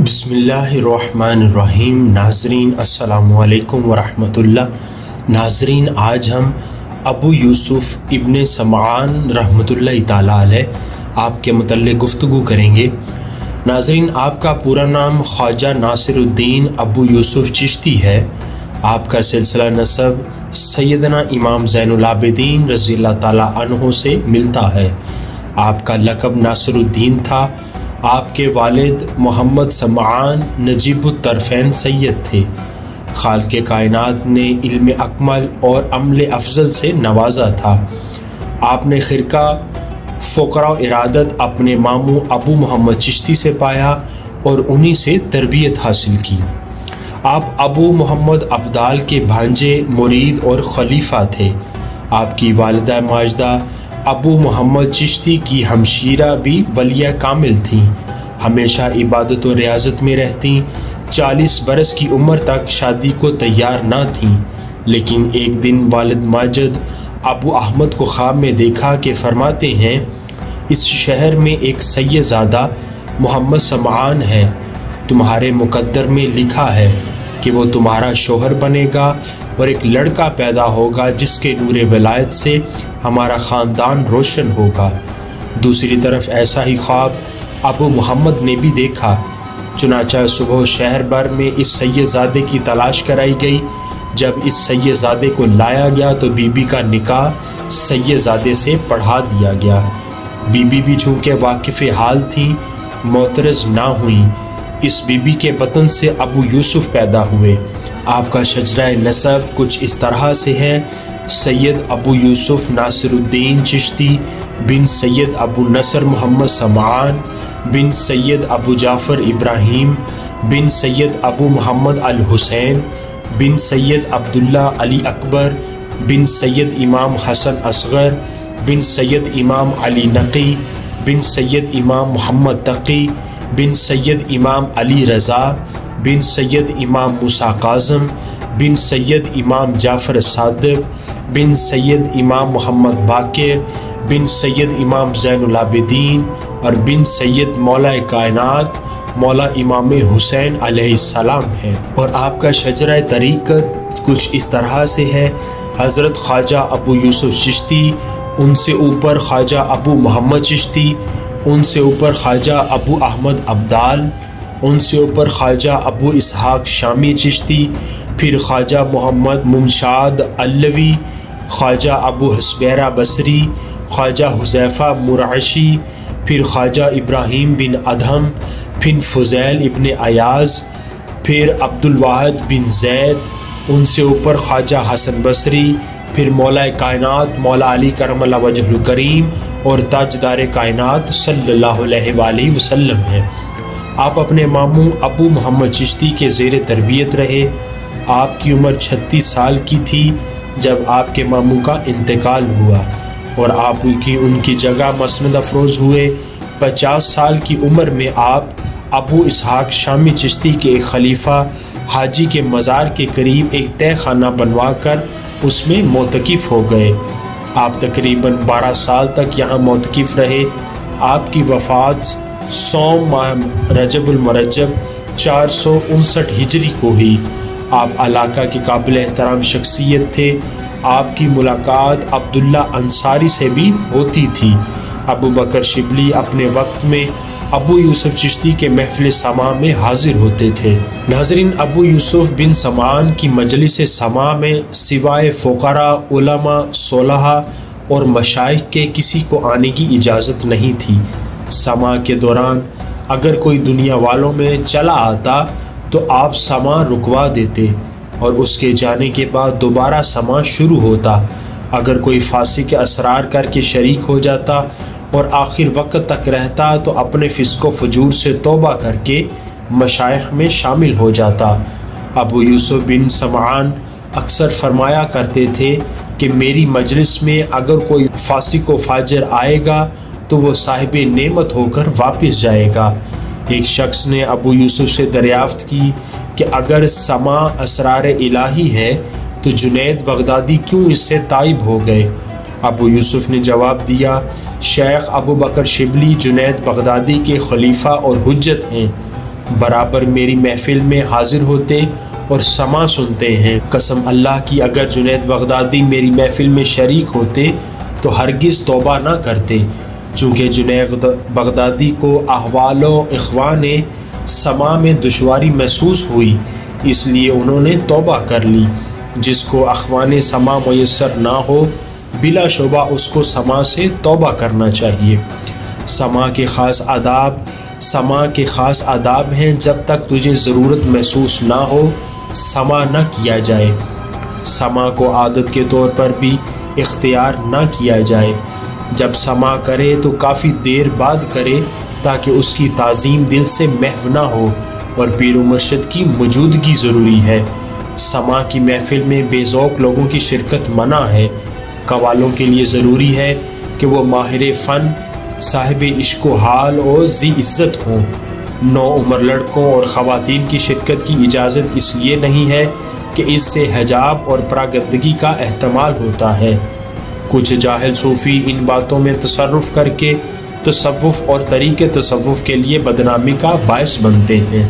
बिस्मिल्लाहिर्रहमानिर्रहीम। नाज़रीन अस्सलामुअलैकुम वरहमतुल्लाह। नाज़रीन, आज हम अबू यूसुफ़ इब्ने समआन रहमतुल्लाहि ताला अलैह आपके मुतल्लिक़ गुफ्तगू करेंगे। नाज़रीन, आपका पूरा नाम ख्वाजा नासिरुद्दीन अबू यूसुफ़ चिश्ती है। आपका सिलसिला नसब सैयदना इमाम ज़ैनुल आबिदीन रज़ियल्लाहु ताला अन्हु से मिलता है। आपका लक़ब नासिरुद्दीन था। आपके वालिद मोहम्मद समआन नजीबुत तरफ़ैन सैयद थे। खालिक़े कायनात ने इल्म अकमल और अमल अफजल से नवाजा था। आपने खिरका फ़ुक़रा इरादत अपने मामू अबू मोहम्मद चिश्ती से पाया और उन्हीं से तरबियत हासिल की। आप अबू मोहम्मद अब्दाल के भांजे, मुरीद और खलीफा थे। आपकी वालिदा माजदा अबू मोहम्मद चिश्ती की हमशीरा भी वलिया कामिल थीं। हमेशा इबादत और रियाजत में रहती। 40 बरस की उम्र तक शादी को तैयार ना थीं, लेकिन एक दिन वालिद माजिद अबू अहमद को ख्वाब में देखा कि फरमाते हैं, इस शहर में एक सैयदज़ादा मोहम्मद समआन है। तुम्हारे मुकद्दर में लिखा है कि वो तुम्हारा शोहर बनेगा और एक लड़का पैदा होगा जिसके नूरे विलायत से हमारा ख़ानदान रोशन होगा। दूसरी तरफ ऐसा ही ख्वाब अबू मोहम्मद ने भी देखा। चुनांचे सुबह शहर भर में इस सैयदज़ादे की तलाश कराई गई। जब इस सैयदज़ादे को लाया गया तो बीबी का निकाह सैयदज़ादे से पढ़ा दिया गया। बीबी भी चूँकि वाकिफ़ हाल थी, मोतरज़ ना हुई। इस बीबी के बतन से अबू यूसुफ़ पैदा हुए। आपका शजरा नसब कुछ इस तरह से है। सैयद अबू यूसुफ़ नासिरुद्दीन चिश्ती बिन सैयद अबू नसर मोहम्मद समआन बिन सैयद अबू जाफ़र इब्राहीम बिन सैयद अबू मोहम्मद अल हुसैन बिन सैयद अब्दुल्ला अली अकबर बिन सैयद इमाम हसन असग़र बिन सैयद इमाम अली नक़ी बिन सैयद इमाम मोहम्मद तक़ी बिन सैयद इमाम अली रज़ा बिन सैयद इमाम मूसा काज़म बिन सैयद इमाम जाफ़र सादिक बिन सैयद इमाम मोहम्मद बाक़िर बिन सैयद इमाम ज़ैनुल आबिदीन और बिन सैयद मौला कायनात मौला इमाम हुसैन अलैहिस्सलाम है। और आपका शजरा तरीक़त कुछ इस तरह से है। हज़रत ख्वाजा अबू यूसुफ़ चिश्ती, उनसे ऊपर ख्वाजा अबू मोहम्मद चिश्ती, उनसे ऊपर ख्वाजा अबू अहमद अब्दाल, उनसे ऊपर ख्वाजा अबू इसहाक़ शामी चिश्ती, फिर ख्वाजा मोहम्मद मुमशाद अल्लवी, ख्वाजा अबू हस्बैरा बसरी, ख्वाजा हुज़ैफ़ा मुरअशी, फिर ख्वाजा इब्राहीम बिन अदहम, फिर फ़ुज़ैल इब्ने अयाज़, फिर अब्दुल वाहिद बिन ज़ैद, उनसे ऊपर ख्वाजा हसन बसरी, फिर मौला कायनात मौला अली करमल्लाहु वजहुल करीम और ताजदार कायनात सल्लल्लाहु अलैहि वसल्लम हैं। आप अपने मामू अबू मोहम्मद चिश्ती के ज़ेर तरबियत रहे। आपकी उम्र 36 साल की थी जब आपके मामू का इंतकाल हुआ और आप उनकी जगह मसनद अफरोज़ हुए। 50 साल की उम्र में आप अबू इसहाक़ शामी चिश्ती के एक खलीफा हाजी के मज़ार के करीब एक तय खाना बनवा कर उसमें मोतकिफ़ हो गए। आप तकरीबन 12 साल तक यहाँ मोतकिफ़ रहे। आपकी वफ़ात 100 माह रजबुल मुरज्जब 459 हिजरी को हुई। आप इलाका के काबिल एहतराम शख्सियत थे। आपकी मुलाकात अब्दुल्ला अंसारी से भी होती थी। अबू बकर शिबली अपने वक्त में अबू यूसुफ़ चिश्ती के महफ़िल समा में हाजिर होते थे। नाज़रीन, अबू यूसुफ़ बिन समआन की मजलिस समा में सिवाय फ़ुक़रा, उलमा, सोलहा और मशाइख के किसी को आने की इजाज़त नहीं थी। समा के दौरान अगर कोई दुनिया वालों में चला आता तो आप समा रुकवा देते और उसके जाने के बाद दोबारा समा शुरू होता। अगर कोई फासिक के असरार करके शरीक हो जाता और आखिर वक्त तक रहता तो अपने फ़िस्क़ो फ़ुजूर से तौबा करके मशाइख में शामिल हो जाता। अबू यूसुफ़ बिन समआन अक्सर फरमाया करते थे कि मेरी मजलिस में अगर कोई फासिक व फाजिर आएगा तो वो साहिब नेमत होकर वापस जाएगा। एक शख्स ने अबू यूसुफ़ से दरियाफ़्त की कि अगर समा असरार इलाही है तो जुनैद बगदादी क्यों इससे ताइब हो गए। अबू यूसुफ़ ने जवाब दिया, शेख अबू बकर शिबली जुनैद बगदादी के खलीफा और हुज्जत हैं। बराबर मेरी महफिल में हाजिर होते और समा सुनते हैं। कसम अल्लाह की, अगर जुनैद बगदादी मेरी महफिल में शरीक होते तो हरगिज़ तौबा ना करते, चूँकि जुनैद बगदादी को अहवालो इख्वाने समा में दुश्वारी महसूस हुई, इसलिए उन्होंने तौबा कर ली। जिसको अख्वाने समा मुयस्सर ना हो, बिला शुबा उसको समा से तौबा करना चाहिए। समा के ख़ास आदाब हैं। जब तक तुझे ज़रूरत महसूस ना हो, समा न किया जाए। समा को आदत के तौर पर भी इख्तियार ना किया जाए। जब समा करे तो काफ़ी देर बाद करे, ताकि उसकी ताज़ीम दिल से महव ना हो, और पीर व मुर्शिद की मौजूदगी ज़रूरी है। समा की महफिल में बेज़ौक़ लोगों की शिरकत मना है। कवालों के लिए ज़रूरी है कि वो माहिर फ़न, साहिब इश्क व हाल और ज़ी इज़्ज़त हों। नौ उम्र लड़कों और ख़वातीन की शिरकत की इजाज़त इसलिए नहीं है कि इससे हिजाब और परागंदगी का एहतमाल होता है। कुछ जाहिल सूफ़ी इन बातों में तसर्रुफ़ करके तसव्वुफ़ और तरीक़े तसव्वुफ़ के लिए बदनामी का बायस बनते हैं।